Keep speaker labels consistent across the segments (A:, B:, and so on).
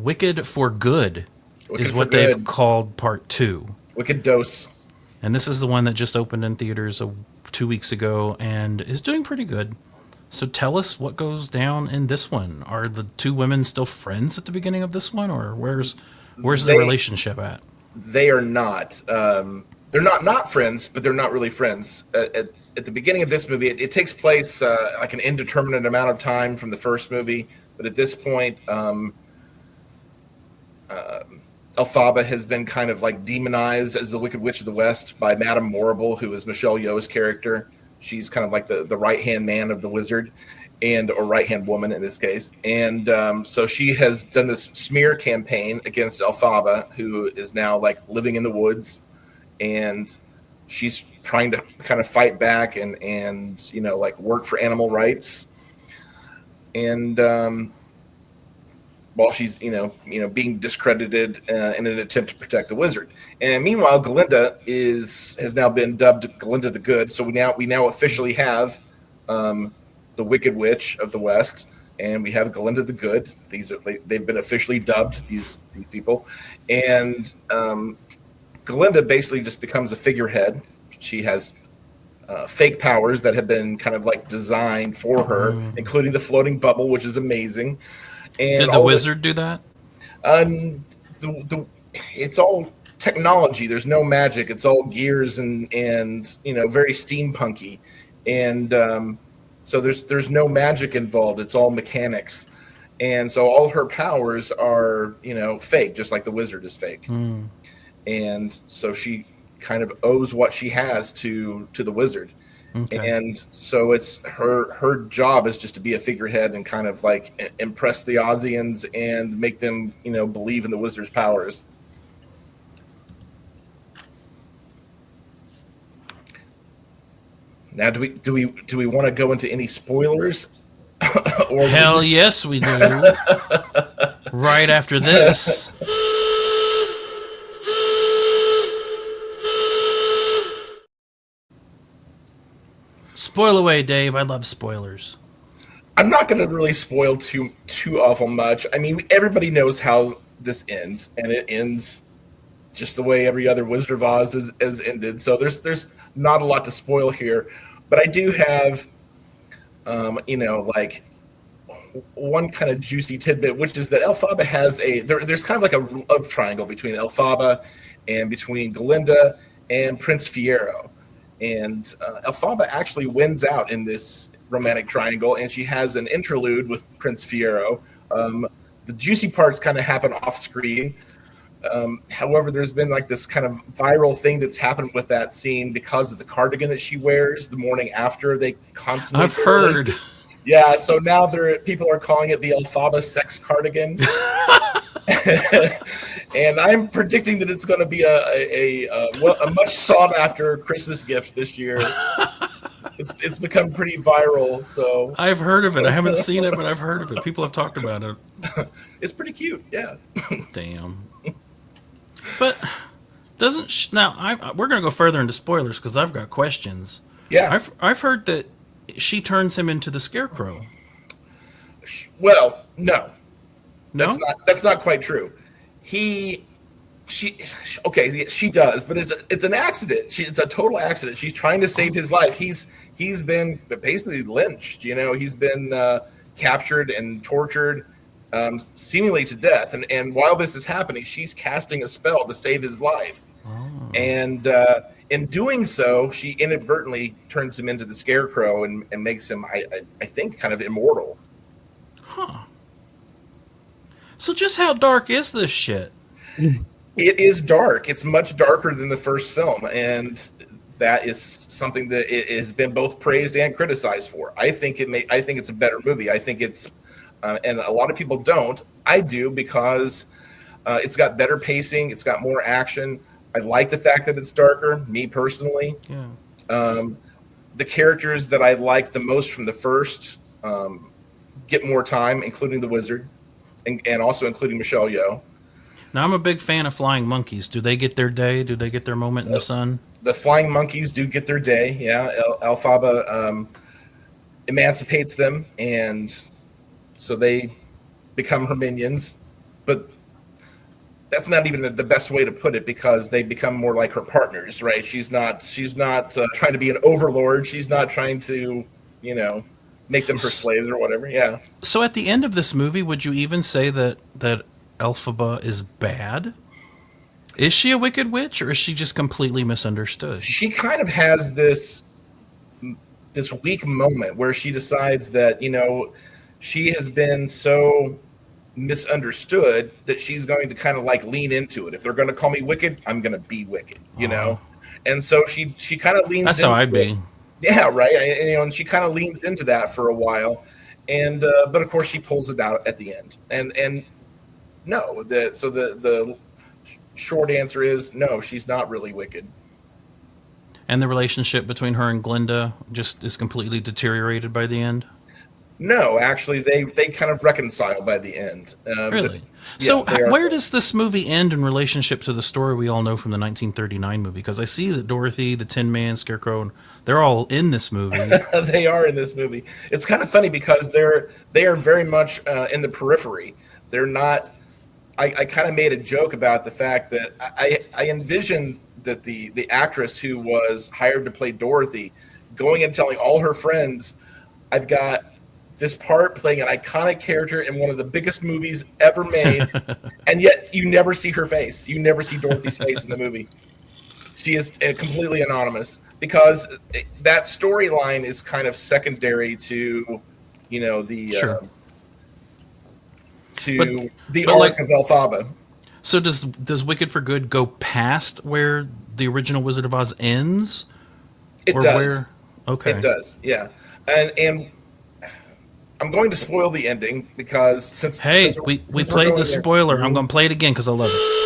A: Wicked for Good
B: Wicked
A: is
B: for
A: what they've
B: Good.
A: called part 2.
B: Wicked Dose.
A: And this is the one that just opened in theaters 2 weeks ago and is doing pretty good. So tell us what goes down in this one. Are the two women still friends at the beginning of this one, or where's the
B: They
A: relationship at?
B: they are not. They're not friends, but they're not really friends. At the beginning of this movie, it takes place like an indeterminate amount of time from the first movie. But at this point, Elphaba has been kind of like demonized as the Wicked Witch of the West by Madame Morrible, who is Michelle Yeoh's character. She's kind of like the right hand man of the wizard, or right hand woman in this case. And so she has done this smear campaign against Elphaba, who is now like living in the woods, and she's trying to kind of fight back and like work for animal rights. And while she's being discredited in an attempt to protect the wizard. And meanwhile, Galinda has now been dubbed Galinda the Good. So we now officially have the Wicked Witch of the West, and we have Galinda the Good. They've been officially dubbed, these people, and Galinda basically just becomes a figurehead. She has fake powers that have been kind of like designed for her, including the floating bubble, which is amazing. And
A: did the wizard do that?
B: It's all technology. There's no magic. It's all gears and very steampunky, and so there's no magic involved. It's all mechanics, and so all her powers are fake, just like the wizard is fake. And so she kind of owes what she has to the wizard. Okay. And so it's her job is just to be a figurehead and kind of like impress the Aussians and make them believe in the wizard's powers. Now, do we want to go into any spoilers?
A: Or hell yes, we do. Right after this. Spoil away, Dave. I love spoilers.
B: I'm not going to really spoil too awful much. I mean, everybody knows how this ends, and it ends just the way every other Wizard of Oz has ended. So there's not a lot to spoil here, but I do have, like one kind of juicy tidbit, which is that Elphaba has there's kind of like a love triangle between Elphaba and between Galinda and Prince Fiero. And Elphaba actually wins out in this romantic triangle, and she has an interlude with Prince Fiero. The juicy parts kind of happen off screen. However, there's been like this kind of viral thing that's happened with that scene because of the cardigan that she wears the morning after they constantly.
A: I've heard.
B: Yeah, so now people are calling it the Elphaba sex cardigan. And I'm predicting that it's going to be a much sought after Christmas gift this year. It's become pretty viral. So
A: I've heard of it. I haven't seen it, but I've heard of it. People have talked about it.
B: It's pretty cute. Yeah.
A: Damn. But we're going to go further into spoilers because I've got questions.
B: Yeah.
A: I've heard that she turns him into the Scarecrow.
B: Well, no.
A: No?
B: That's not quite true. She does, but it's an accident. It's a total accident. She's trying to save his life. He's been basically lynched. He's been captured and tortured, seemingly to death. And while this is happening, she's casting a spell to save his life. Oh. And in doing so, she inadvertently turns him into the Scarecrow and makes him, I think, kind of immortal.
A: Huh. So just how dark is this shit?
B: It is dark. It's much darker than the first film, and that is something that it has been both praised and criticized for. I think it's a better movie. I think it's, and a lot of people don't. I do because it's got better pacing. It's got more action. I like the fact that it's darker. Me personally,
A: yeah.
B: The characters that I liked the most from the first get more time, including the wizard. And also including Michelle Yeoh.
A: Now, I'm a big fan of flying monkeys. Do they get their day? Do they get their moment in the sun?
B: The flying monkeys do get their day, yeah. Elphaba emancipates them, and so they become her minions. but that's not even the best way to put it, because they become more like her partners, right? She's not trying to be an overlord. She's not trying to, make them her slaves or whatever. Yeah.
A: So at the end of this movie, would you even say that Elphaba is bad? Is she a wicked witch, or is she just completely misunderstood?
B: She kind of has this weak moment where she decides that, she has been so misunderstood that she's going to kind of like lean into it. If they're going to call me wicked, I'm going to be wicked, And so she kind of leans.
A: That's how I'd be.
B: Yeah, right. And she kind of leans into that for a while, and but of course she pulls it out at the end. And no, the short answer is no, she's not really wicked.
A: And the relationship between her and Glinda just is completely deteriorated by the end?
B: No, actually, they kind of reconcile by the end.
A: Really? So where does this movie end in relationship to the story we all know from the 1939 movie? Because I see that Dorothy, the Tin Man, Scarecrow, they're all in this movie.
B: They are in this movie. It's kind of funny because they are very much in the periphery. They're not. I kind of made a joke about the fact that I envisioned that the actress who was hired to play Dorothy going and telling all her friends, I've got this part playing an iconic character in one of the biggest movies ever made, and yet you never see her face. You never see Dorothy's face in the movie. She is completely anonymous because that storyline is kind of secondary to, the
A: sure.
B: the arc of Elphaba.
A: So does Wicked for Good go past where the original Wizard of Oz ends?
B: It does.
A: Okay.
B: It does. Yeah, and I'm going to spoil the ending because since
A: we played the spoiler, I'm going to play it again because I love it.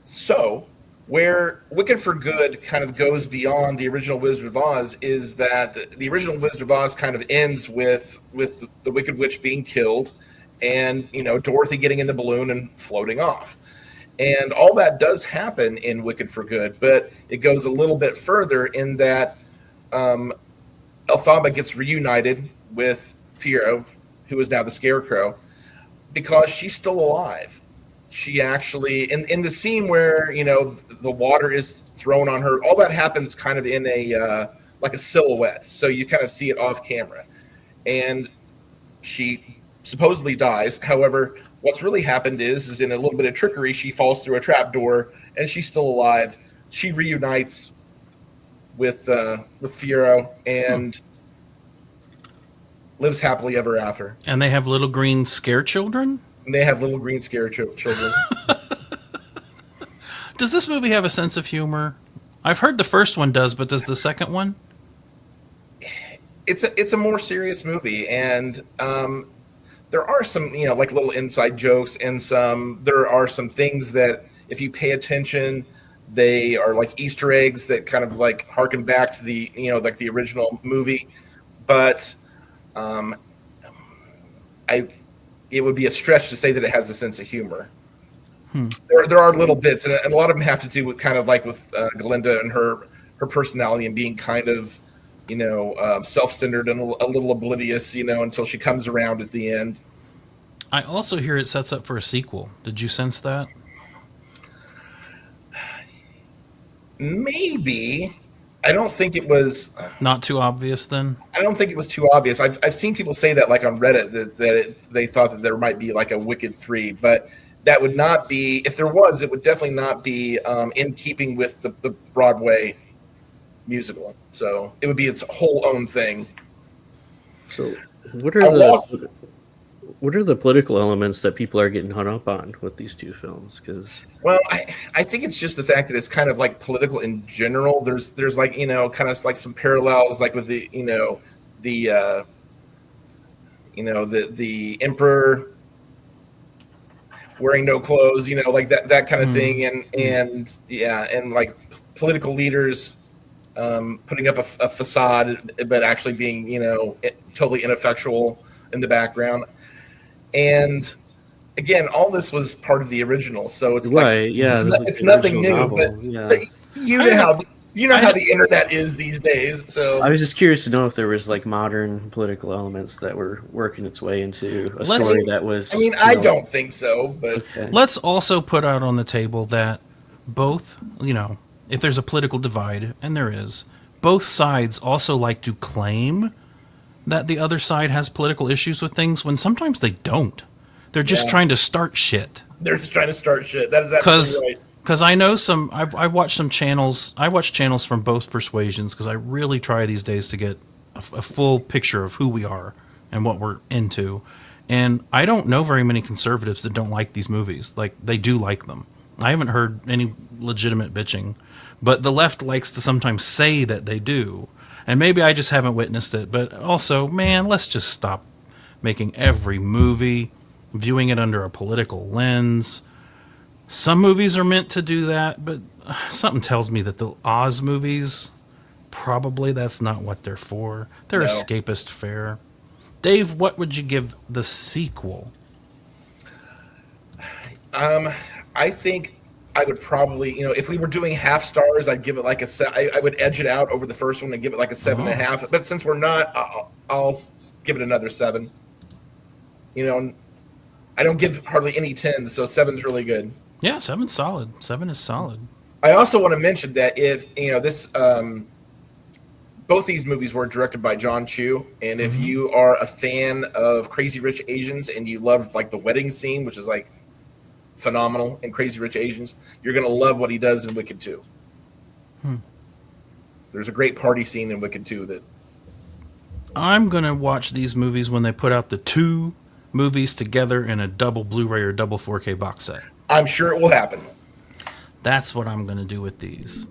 B: So, where Wicked for Good kind of goes beyond the original Wizard of Oz is that the original Wizard of Oz kind of ends with the Wicked Witch being killed, and Dorothy getting in the balloon and floating off. And all that does happen in Wicked for Good, but it goes a little bit further in that Elphaba gets reunited with Fiyero, who is now the Scarecrow, because she's still alive. She actually, in the scene where, the water is thrown on her, all that happens kind of in a like a silhouette. So you kind of see it off camera. And she supposedly dies. However, what's really happened is in a little bit of trickery, she falls through a trapdoor and she's still alive. She reunites with Fiyero and lives happily ever after.
A: And they have little green scare children?
B: They have little green scare children.
A: Does this movie have a sense of humor? I've heard the first one does, but does the second one?
B: It's a more serious movie, and there are some, like little inside jokes, and there are some things that if you pay attention, they are like Easter eggs that kind of like harken back to the, like the original movie. But it would be a stretch to say that it has a sense of humor. There are little bits, and a lot of them have to do with kind of like with Glinda and her personality and being kind of, self-centered and a little oblivious, until she comes around at the end.
A: I also hear it sets up for a sequel. Did you sense that?
B: Maybe. I don't think it was
A: not too obvious. Then
B: I don't think it was too obvious. I've seen people say that, like on Reddit, that they thought that there might be like a Wicked 3, but that would not be. If there was, it would definitely not be in keeping with the Broadway musical. So it would be its whole own thing.
C: So what are the political elements that people are getting hung up on with these two films?
B: Well, I think it's just the fact that it's kind of like political in general. There's like, kind of like some parallels, like with the emperor wearing no clothes, like that kind of thing, and like political leaders putting up a facade, but actually being totally ineffectual in the background. And again, all this was part of the original, so it's
C: right.
B: It's nothing new. But you know how You know how the internet is these days. So
C: I was just curious to know if there was like modern political elements that were working its way into a story that was.
B: I mean, I don't think so, but
C: okay.
A: Let's also put out on the table that both, if there's a political divide, and there is, both sides also like to claim that the other side has political issues with things when sometimes they don't. They're just trying to start shit.
B: They're just trying to start shit. That is absolutely right.
A: Because I know I watch some channels. I watch channels from both persuasions because I really try these days to get a full picture of who we are and what we're into. And I don't know very many conservatives that don't like these movies. Like, they do like them. I haven't heard any legitimate bitching. But the left likes to sometimes say that they do. And maybe I just haven't witnessed it. But also, man, let's just stop making every movie, viewing it under a political lens. Some movies are meant to do that, but something tells me that the Oz movies, probably that's not what they're for. They're escapist fare. Dave, what would you give the sequel?
B: I think I would probably, if we were doing half stars, I'd give it like I would edge it out over the first one and give it like a 7.5. But since we're not, I'll give it another 7. I don't give hardly any 10s, so 7's really good.
A: Yeah, 7's solid. 7 is solid.
B: I also want to mention that if this, both these movies were directed by John Chu, and if you are a fan of Crazy Rich Asians and you love like the wedding scene, which is like phenomenal in Crazy Rich Asians, you're gonna love what he does in Wicked 2. There's a great party scene in Wicked 2 that
A: I'm gonna watch these movies when they put out the 2 movies together in a double Blu-ray or double 4K box set.
B: I'm sure it will happen.
A: That's what I'm going to do with these.